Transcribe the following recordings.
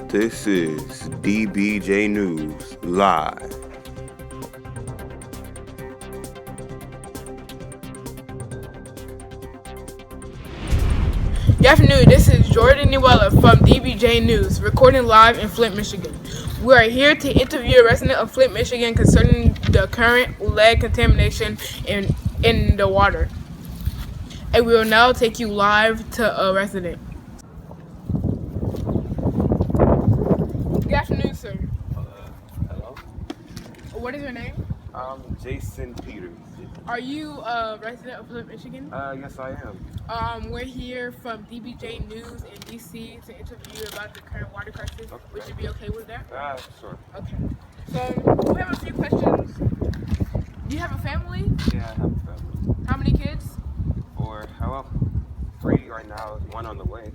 This is DBJ News Live. Good afternoon, this is Jordan Newella from DBJ News, recording live in Flint, Michigan. We are here to interview a resident of Flint, Michigan concerning the current lead contamination in the water. And we will now take you live to a resident. Good afternoon, sir. Hello? What is your name? Jason Peters. Are you a resident of Flint, Michigan? Yes, I am. We're here from DBJ News in DC to interview you about the current water crisis. Okay. Would you be okay with that? Sure. Okay. So we have a few questions. Do you have a family? Yeah, I have a family. How many kids? Well, 3 right now, 1 on the way.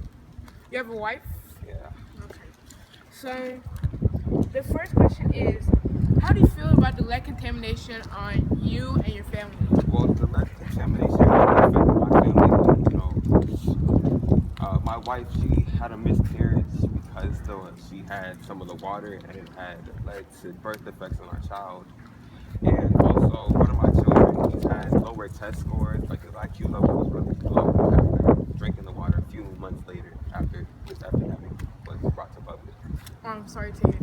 You have a wife? Yeah. Okay. So the first question is, how do you feel about the lead contamination on you and your family? Well, the lead contamination affected my family. My wife, she had a miscarriage because she had some of the water and it had led to birth defects in our child. And also, one of my children, he had lower test scores, like his IQ level was really low after drinking the water a few months later after this epidemic was brought to public. I'm sorry to hear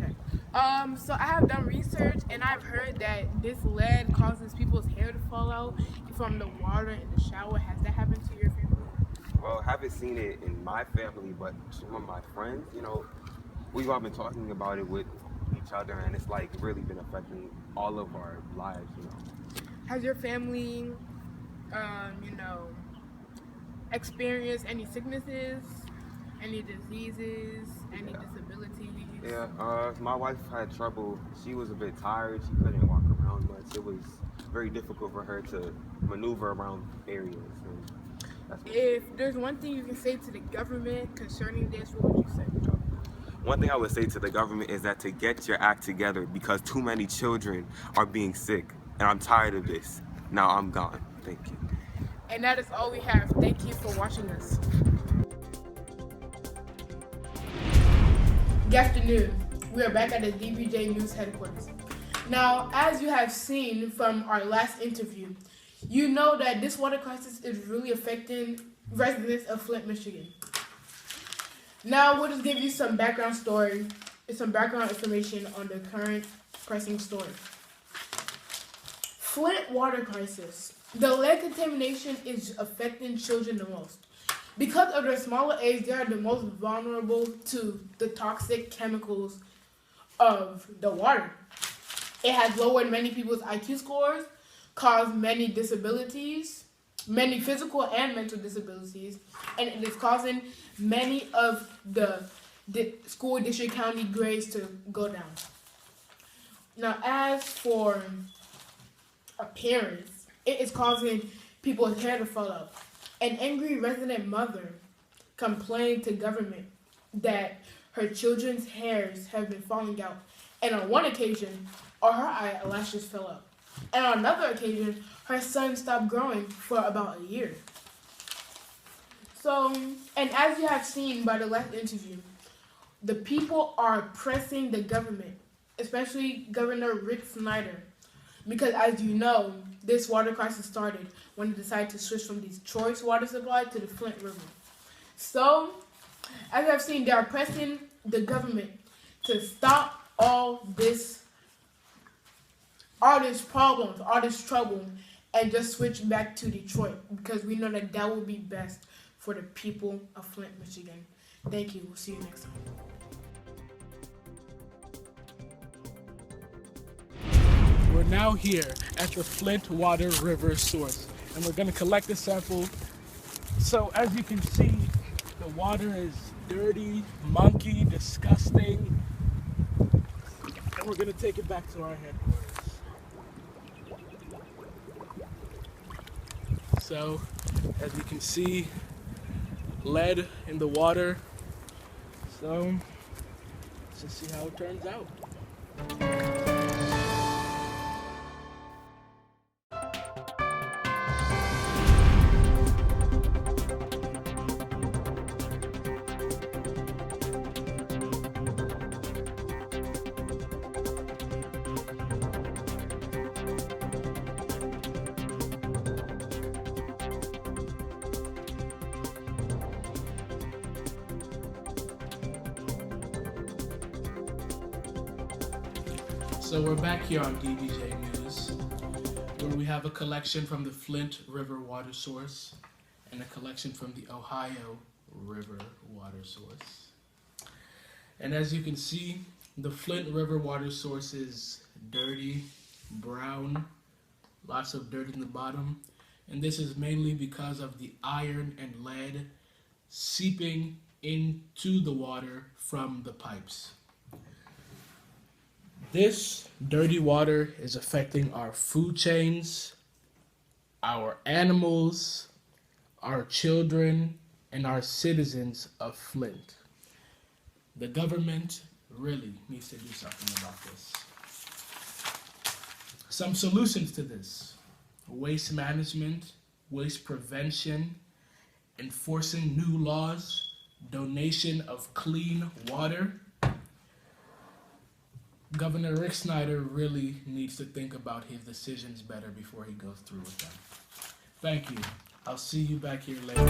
that. So I have done research and I've heard that this lead causes people's hair to fall out from the water in the shower. Has that happened to your family? Well, I haven't seen it in my family, but some of my friends, we've all been talking about it with each other, and it's like really been affecting all of our lives. Has your family, experienced any sicknesses, any diseases, any disabilities? Yeah, my wife had trouble. She was a bit tired. She couldn't walk around much. It was very difficult for her to maneuver around areas. If there's one thing you can say to the government concerning this, what would you say? One thing I would say to the government is that to get your act together, because too many children are being sick, and I'm tired of this. Now I'm gone. Thank you. And that is all we have. Thank you for watching us. Good afternoon. We are back at the DBJ News headquarters. Now, as you have seen from our last interview, you know that this water crisis is really affecting residents of Flint, Michigan. Now, we'll just give you some background information on the current pressing story. Flint water crisis. The lead contamination is affecting children the most. Because of their smaller age, they are the most vulnerable to the toxic chemicals of the water. It has lowered many people's IQ scores, caused many disabilities, many physical and mental disabilities, and it is causing many of the school district county grades to go down. Now, as for appearance, it is causing people's hair to fall out. An angry resident mother complained to government that her children's hairs have been falling out, and on one occasion, her eyelashes fell out. And on another occasion, her son stopped growing for about a year. So, and as you have seen by the last interview, the people are pressing the government, especially Governor Rick Snyder, because as you know, this water crisis started when they decided to switch from the Detroit's water supply to the Flint River. So, as I've seen, they are pressing the government to stop all this problems, all this trouble, and just switch back to Detroit, because we know that that will be best for the people of Flint, Michigan. Thank you. We'll see you next time. We're now here at the Flint Water River source, and we're going to collect a sample. So as you can see, the water is dirty, munky, disgusting, and we're going to take it back to our headquarters. So, as you can see, lead in the water. So, let's just see how it turns out. So we're back here on DBJ News, where we have a collection from the Flint River water source and a collection from the Ohio River water source. And as you can see, the Flint River water source is dirty, brown, lots of dirt in the bottom. And this is mainly because of the iron and lead seeping into the water from the pipes. This dirty water is affecting our food chains, our animals, our children, and our citizens of Flint. The government really needs to do something about this. Some solutions to this: waste management, waste prevention, enforcing new laws, donation of clean water. Governor Rick Snyder really needs to think about his decisions better before he goes through with them. Thank you. I'll see you back here later.